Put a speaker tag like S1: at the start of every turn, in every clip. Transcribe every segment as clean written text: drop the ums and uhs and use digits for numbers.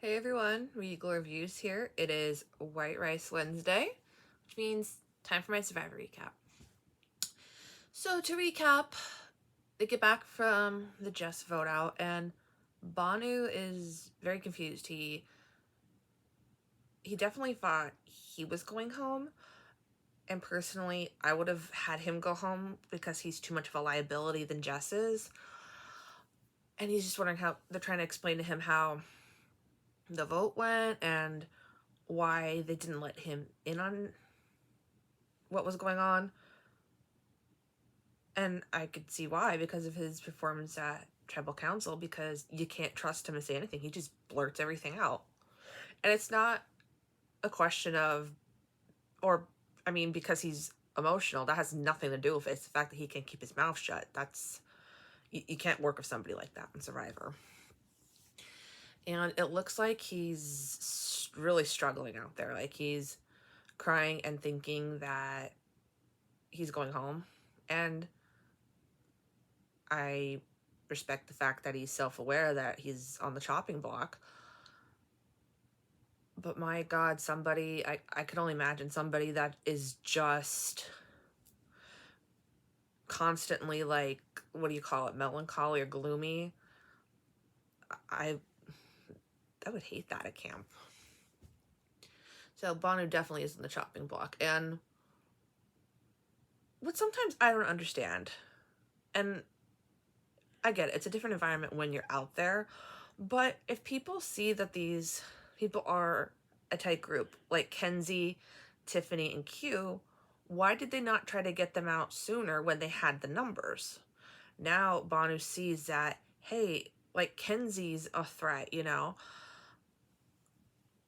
S1: Hey everyone, Regal Reviews here. It is White Rice Wednesday, which means time for my Survivor recap. So to recap, they get back from the Jess vote out and Banu is very confused. He definitely thought he was going home, and personally I would have had him go home because he's too much of a liability than Jess is. And he's just wondering how they're trying to explain to him how the vote went and why they didn't let him in on what was going on. And I could see why, because of his performance at tribal council, because you can't trust him to say anything. He just blurts everything out. And it's not a question of, or, I mean, because he's emotional, that has nothing to do with it. It's the fact that he can't keep his mouth shut. You can't work with somebody like that in Survivor. And it looks like he's really struggling out there. Like, he's crying and thinking that he's going home. And I respect the fact that he's self-aware that he's on the chopping block. But my God, I could only imagine somebody that is just constantly, like, what do you call it, melancholy or gloomy. I would hate that at camp. So Banu definitely is in the chopping block. And what sometimes I don't understand, and I get it, it's a different environment when you're out there, but if people see that these people are a tight group, like Kenzie, Tiffany, and Q, why did they not try to get them out sooner when they had the numbers? Now Banu sees that, hey, like, Kenzie's a threat, you know?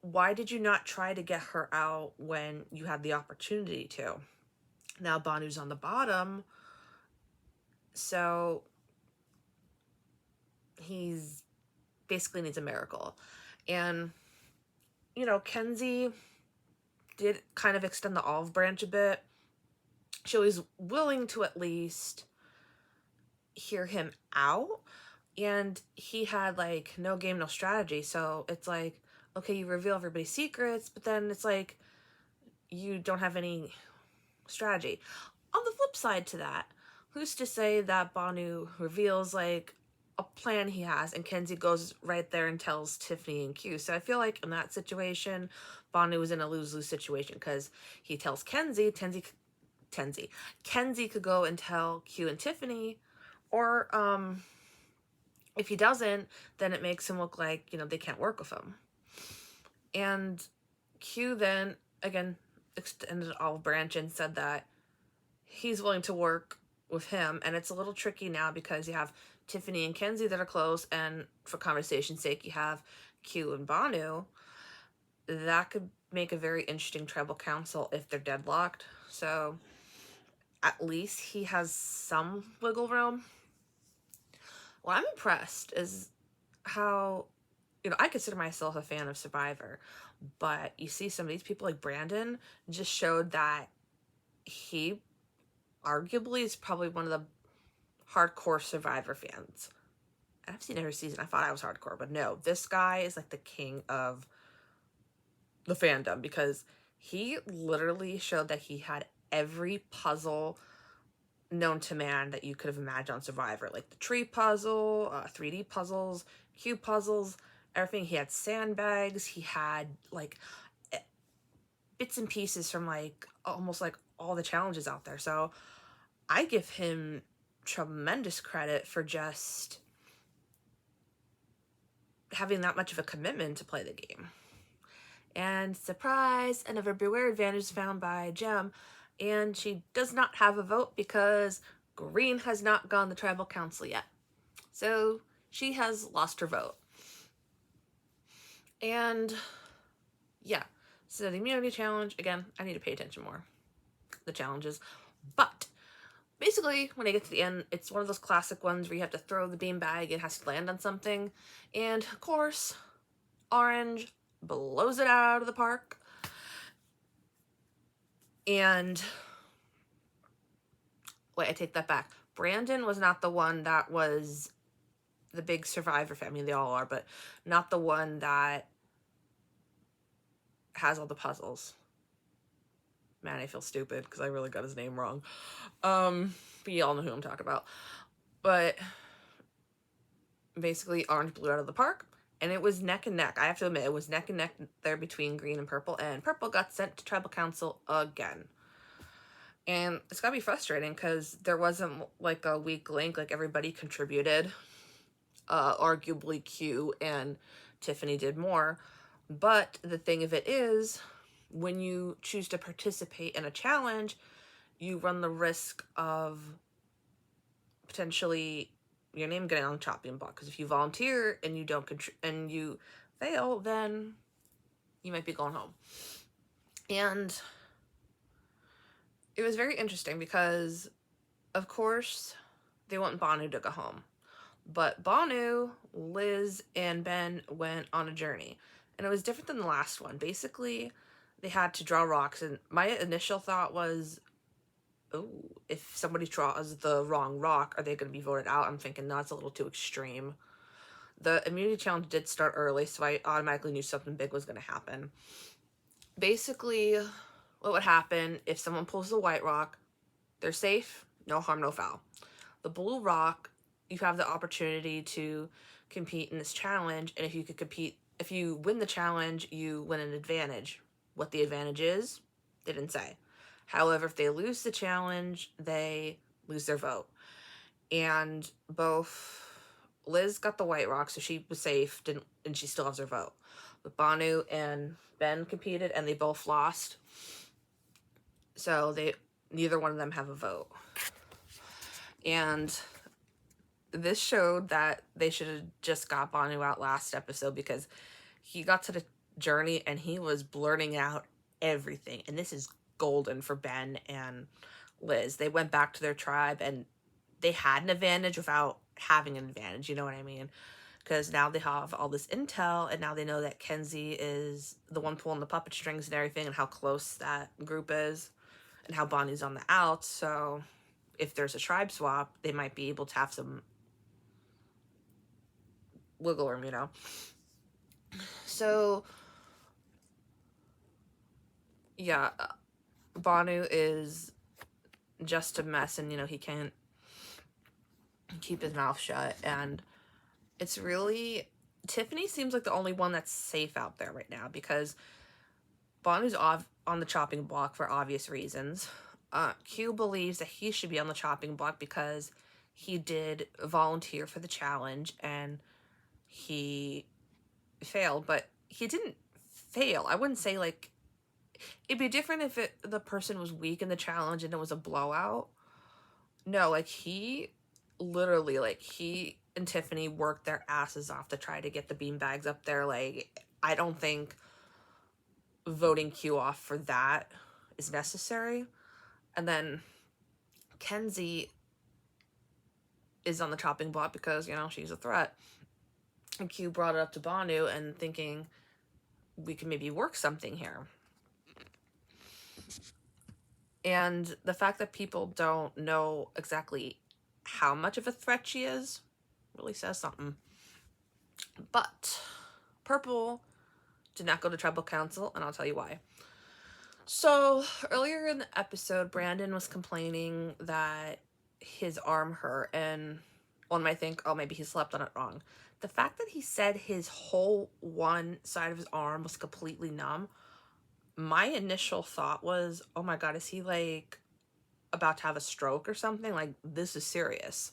S1: Why did you not try to get her out when you had the opportunity to? Now Banu's on the bottom, so he's basically needs a miracle. And, you know, Kenzie did kind of extend the olive branch a bit. She was willing to at least hear him out, and he had, like, no game, no strategy. So it's like, okay, you reveal everybody's secrets, but then it's like you don't have any strategy. On the flip side to that, who's to say that Banu reveals, like, a plan he has, and Kenzie goes right there and tells Tiffany and Q? So I feel like in that situation, Banu was in a lose-lose situation, because he tells Kenzie could go and tell Q and Tiffany, or if he doesn't, then it makes him look like, you know, they can't work with him. And Q then again extended an olive branch and said that he's willing to work with him. And it's a little tricky now because you have Tiffany and Kenzie that are close, and for conversation's sake, you have Q and Banu. That could make a very interesting tribal council if they're deadlocked. So at least he has some wiggle room. What I'm impressed is how, you know, I consider myself a fan of Survivor, but you see some of these people, like Brandon, just showed that he arguably is probably one of the hardcore Survivor fans. And I've seen every season. I thought I was hardcore, but no, this guy is like the king of the fandom, because he literally showed that he had every puzzle known to man that you could have imagined on Survivor, like the tree puzzle, 3D puzzles, cube puzzles, everything. He had sandbags. He had, like, bits and pieces from, like, almost like all the challenges out there. So I give him tremendous credit for just having that much of a commitment to play the game. And surprise, another Beware advantage is found by Jem, and she does not have a vote because Green has not gone to tribal council yet. So she has lost her vote. And yeah, so the immunity challenge, again, I need to pay attention more. The challenges. But basically, when I get to the end, it's one of those classic ones where you have to throw the beanbag, it has to land on something. And of course, Orange blows it out of the park. And wait, I take that back. Brandon was not the one that was the big Survivor fan. I mean, they all are, but not the one that has all the puzzles. Man, I feel stupid because I really got his name wrong. But you all know who I'm talking about. But basically, orange blew out of the park, and it was neck and neck. I have to admit, it was neck and neck there between green and purple got sent to tribal council again. And it's gotta be frustrating because there wasn't like a weak link, like everybody contributed. Arguably Q and Tiffany did more. But the thing of it is, when you choose to participate in a challenge, you run the risk of potentially your name getting on the chopping block. Because if you volunteer and you don't and you fail, then you might be going home. And it was very interesting because, of course, they want Banu to go home. But Banu, Liz, and Ben went on a journey. And it was different than the last one. Basically, they had to draw rocks. And my initial thought was, oh, if somebody draws the wrong rock, are they going to be voted out? I'm thinking, no, that's a little too extreme. The immunity challenge did start early, so I automatically knew something big was going to happen. Basically, what would happen if someone pulls the white rock, they're safe, no harm, no foul. The blue rock, you have the opportunity to compete in this challenge, and if you win the challenge, you win an advantage. What the advantage is, they didn't say. However, if they lose the challenge, they lose their vote. And both Liz got the white rock, so she was safe, and she still has her vote. But Banu and Ben competed, and they both lost. So neither one of them have a vote. And this showed that they should have just got Banu out last episode, because he got to the journey and he was blurting out everything. And this is golden for Ben and Liz. They went back to their tribe and they had an advantage without having an advantage, you know what I mean? Because now they have all this intel, and now they know that Kenzie is the one pulling the puppet strings and everything, and how close that group is, and how Bonnie's on the outs. So if there's a tribe swap, they might be able to have some wiggle room, you know? So, yeah, Banu is just a mess, and, you know, he can't keep his mouth shut, and it's really... Tiffany seems like the only one that's safe out there right now, because Banu's on the chopping block for obvious reasons. Q believes that he should be on the chopping block because he did volunteer for the challenge and he failed, but he didn't fail. I wouldn't say, like, it'd be different if the person was weak in the challenge and it was a blowout. No, like, he literally, like, he and Tiffany worked their asses off to try to get the beanbags up there. Like, I don't think voting Q off for that is necessary. And then Kenzie is on the chopping block because, you know, she's a threat. And Q brought it up to Banu and thinking we can maybe work something here. And the fact that people don't know exactly how much of a threat she is really says something. But Purple did not go to tribal council, and I'll tell you why. So earlier in the episode, Brandon was complaining that his arm hurt, and one might think, oh, maybe he slept on it wrong. The fact that he said his whole one side of his arm was completely numb, my initial thought was, oh my god, is he like about to have a stroke or something? Like, this is serious.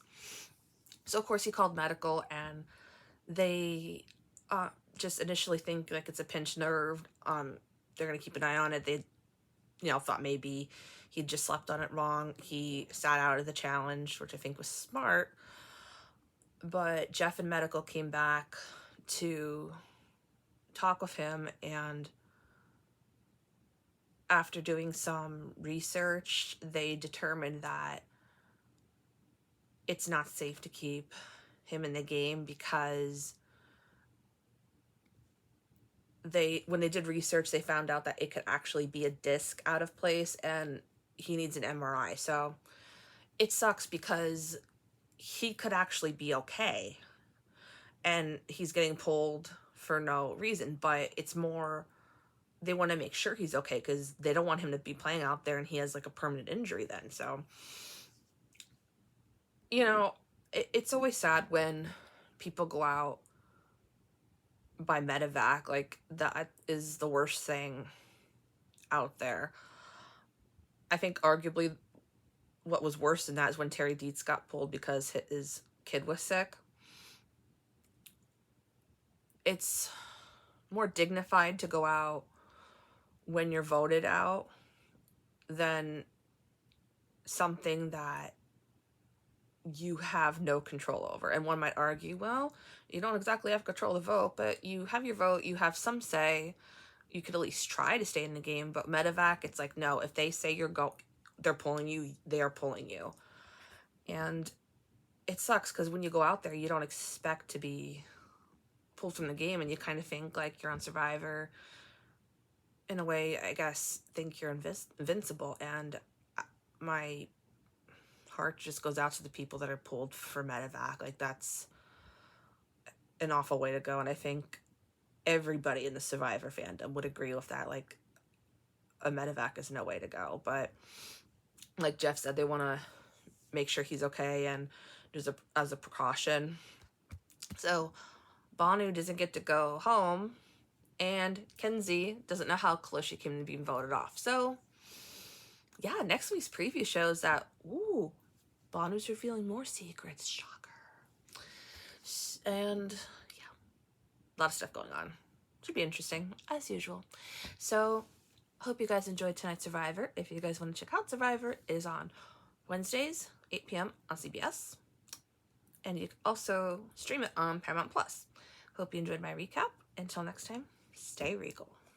S1: So of course he called medical, and they just initially think like it's a pinched nerve. They're gonna keep an eye on it. They, you know, thought maybe he just slept on it wrong. He sat out of the challenge, which I think was smart. But Jeff and medical came back to talk with him, and after doing some research, they determined that it's not safe to keep him in the game, because when they did research, they found out that it could actually be a disc out of place, and he needs an MRI. So it sucks because he could actually be okay, and he's getting pulled for no reason. But it's more they want to make sure he's okay because they don't want him to be playing out there and he has like a permanent injury then. So, you know, it's always sad when people go out by medevac. Like, that is the worst thing out there. I think arguably what was worse than that is when Terry Dietz got pulled because his kid was sick. It's more dignified to go out when you're voted out than something that you have no control over. And one might argue, well, you don't exactly have control of the vote, but you have your vote, you have some say, you could at least try to stay in the game. But medevac, it's like, no, if they say they're pulling you, they are pulling you. And it sucks because when you go out there, you don't expect to be pulled from the game, and you kind of think like you're on Survivor. In a way, I guess, think you're invincible. And my heart just goes out to the people that are pulled for medevac. Like, that's an awful way to go. And I think everybody in the Survivor fandom would agree with that. Like, a medevac is no way to go. But like Jeff said, they want to make sure he's okay, and just as a precaution. So Bhanu doesn't get to go home, and Kenzie doesn't know how close she came to being voted off. So yeah, next week's preview shows that, ooh, Bhanu's revealing more secrets. Shocker. And yeah, a lot of stuff going on. Should be interesting, as usual. So, hope you guys enjoyed tonight's Survivor. If you guys want to check out Survivor, it is on Wednesdays, 8 p.m. on CBS. And you can also stream it on Paramount Plus. Hope you enjoyed my recap. Until next time, stay regal.